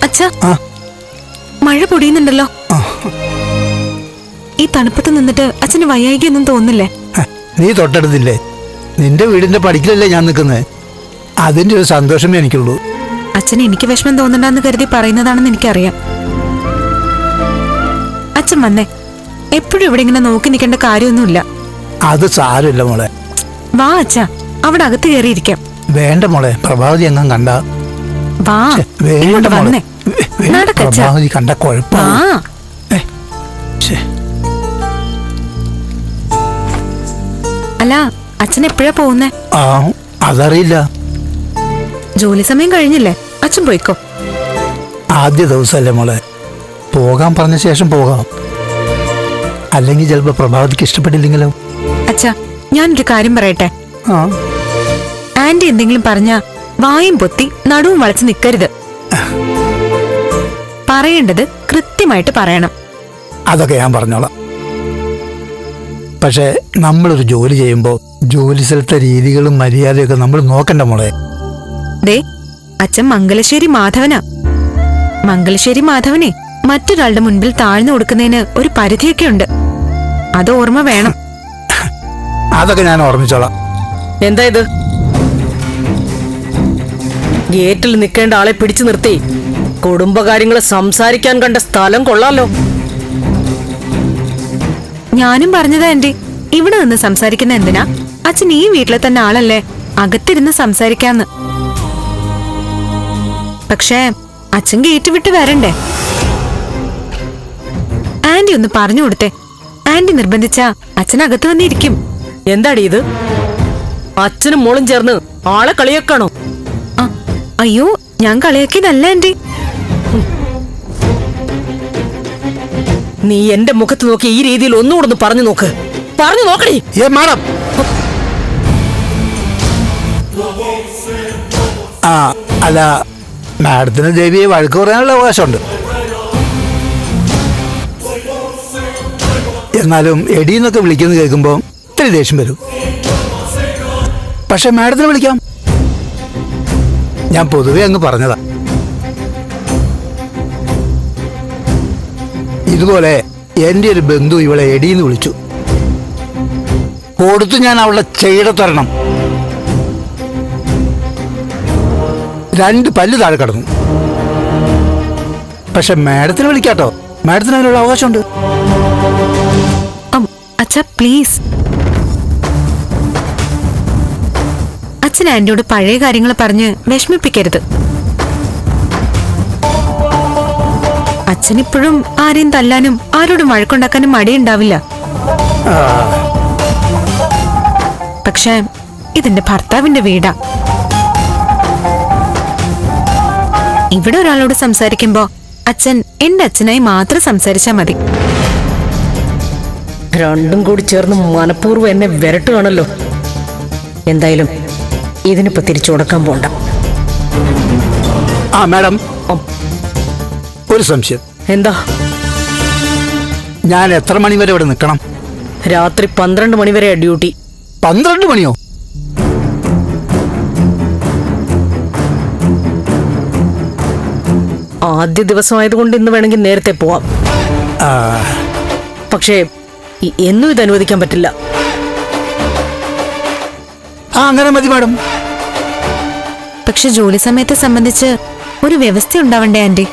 അച്ഛാ, മഴ പൊടിയുന്നുണ്ടല്ലോ. ഈ തണുപ്പത്ത് നിന്നിട്ട് അച്ഛന് വയ്യായികൊന്നും തോന്നില്ലേ? നീ തൊട്ടടുത്തില്ലേ, നിന്റെ വീടിന്റെ പടിക്കലല്ലേ ഞാൻ നിൽക്കുന്നത്. അതിന്റെ ഒരു സന്തോഷമേ എനിക്കുള്ളൂ. അച്ഛന് എനിക്ക് വിഷമം തോന്നണ്ടെന്ന് കരുതി പറയുന്നതാണെന്ന് എനിക്കറിയാം. അച്ഛൻ വന്നേ, എപ്പോഴും ഇവിടെ ഇങ്ങനെ നോക്കി നിൽക്കേണ്ട കാര്യമൊന്നുമില്ല. അത് സാരമില്ല മോളെ. വാ അച്ഛാ, അവിടെ അകത്ത് കയറിയിരിക്കാം. വേണ്ട മോളെ, പ്രഭാവതി എങ്ങും കണ്ട. വാ, വേണ്ട മോളെ, പ്രഭാവതി കണ്ട കുഴപ്പം. അല്ല, അച്ഛൻ എപ്പോഴാ പോകുന്നേ? അതറിയില്ല. ജോലി സമയം കഴിഞ്ഞില്ലേ? അച്ഛൻ പോയിക്കോ. ആദ്യ ദിവസമല്ലേ മോളെ, പോകാൻ പറഞ്ഞ ശേഷം പോകാം. അല്ലെങ്കിൽ ചിലപ്പോ പ്രഭാവതിക്ക് ഇഷ്ടപ്പെട്ടില്ലെങ്കിലോ? അച്ഛാ, ഞാനൊരു കാര്യം പറയട്ടെ. ആന്റി എന്തെങ്കിലും പറഞ്ഞ വായും പൊത്തി നടുവും വളച്ച് നിൽക്കരുത്. പറയേണ്ടത് കൃത്യമായിട്ട് പറയണം. അതൊക്കെ ഞാൻ പറഞ്ഞോളാം. പക്ഷെ നമ്മളൊരു ജോലി ചെയ്യുമ്പോൾ ജോലി സ്ഥലത്തെ രീതികളും മര്യാദയൊക്കെ നമ്മൾ നോക്കണ്ട മോളെ. ദേ, അച്ഛൻ മംഗലശ്ശേരി മാധവനാ. മംഗലശ്ശേരി മാധവനെ മറ്റൊരാളുടെ മുൻപിൽ താഴ്ന്നു കൊടുക്കുന്നതിന് ഒരു പരിധിയൊക്കെ ഉണ്ട്. അത് ഓർമ്മ വേണം. അതൊക്കെ ഞാൻ ഓർമ്മിച്ചോളാം. എന്താ ഇത്? ഗേറ്റിൽ നിൽക്കേണ്ട ആളെ പിടിച്ചു നിർത്തി കുടുംബകാര്യങ്ങള് സംസാരിക്കാൻ കണ്ട സ്ഥലം കൊള്ളാലോ. ഞാനും പറഞ്ഞതാ ആന്റി, ഇവിടെ നിന്ന് സംസാരിക്കുന്ന എന്തിനാ? അച്ഛൻ ഈ വീട്ടിലെ തന്നെ ആളല്ലേ, അകത്തിരുന്ന് സംസാരിക്കാന്ന്. പക്ഷേ അച്ഛൻ ഗേറ്റ് വിട്ട് വരണ്ടേ? ആന്റി ഒന്ന് പറഞ്ഞു കൊടുത്തേ. ആന്റി നിർബന്ധിച്ചാ അച്ഛൻ അകത്ത് വന്നിരിക്കും. എന്താടി ഇത്? അച്ഛനും മോളും ചേർന്ന് ആളെ കളിയാക്കാണോ? അയ്യോ, ഞാൻ കളിയാക്കിയതല്ല ആന്റി. നീ എന്റെ മുഖത്ത് നോക്കി ഈ രീതിയിൽ ഒന്നുകൂടെ പറഞ്ഞു നോക്ക്. പറഞ്ഞു നോക്കണേ. മാഡം, അല്ല, മാഡത്തിന് ദേവിയെ വഴക്ക് പറയാനുള്ള അവകാശമുണ്ട്. എന്നാലും എടീന്നൊക്കെ വിളിക്കുന്നത് കേൾക്കുമ്പോൾ ഇത്തിരി ദേഷ്യം വരും. പക്ഷെ മാഡത്തിന് വിളിക്കാം. ഞാൻ പൊതുവെ അങ്ങ് പറഞ്ഞതാ. ഇതുപോലെ എൻ്റെ ഒരു ബന്ധു ഇവളെ എടീന്ന് വിളിച്ചു. കൊടുത്തു ഞാൻ അവളുടെ ചെയ്യടത്തരണം. 2 പല്ല് താഴെ കടന്നു. പക്ഷെ മാഡത്തിന് വിളിക്കാട്ടോ, മാഡത്തിന് അതിനുള്ള അവകാശമുണ്ട്. അച്ഛാ പ്ലീസ്. അച്ഛൻ ആന്റിയോട് പഴയ കാര്യങ്ങൾ പറഞ്ഞ് വിഷമിപ്പിക്കരുത്. അച്ഛനിപ്പോഴും ആരെയും തല്ലാനും ആരോടും വഴക്കുണ്ടാക്കാനും മടിയുണ്ടാവില്ല. പക്ഷെ ഇതെന്റെ ഭർത്താവിന്റെ വീടാ. ഇവിടെ ഒരാളോട് സംസാരിക്കുമ്പോ അച്ഛൻ എന്റെ അച്ഛനായി മാത്രം സംസാരിച്ചാ മതി. രണ്ടും കൂടി ചേർന്ന് മനഃപൂർവ്വം എന്നെ വിരട്ടുകയാണല്ലോ. എന്തായാലും ഇതിനിപ്പോ തിരിച്ചു കൊടുക്കാൻ പോണ്ട. മാഡം, ഒരു സംശയം. എന്താ? ഞാൻ എത്ര മണി വരെ ഇവിടെ നിൽക്കണം? രാത്രി 12 മണി വരെയാ ഡ്യൂട്ടി. 12 മണിയോ? ആദ്യ ദിവസമായതുകൊണ്ട് ഇന്ന് വേണമെങ്കിൽ നേരത്തെ പോവാം. പക്ഷേ എന്നും ഇത് അനുവദിക്കാൻ പറ്റില്ല. അങ്ങനെ മതി മാഡം. പക്ഷെ ജോലി സമയത്തെ സംബന്ധിച്ച് ഒരു വ്യവസ്ഥ ഉണ്ടാവണ്ടേ ആന്റി?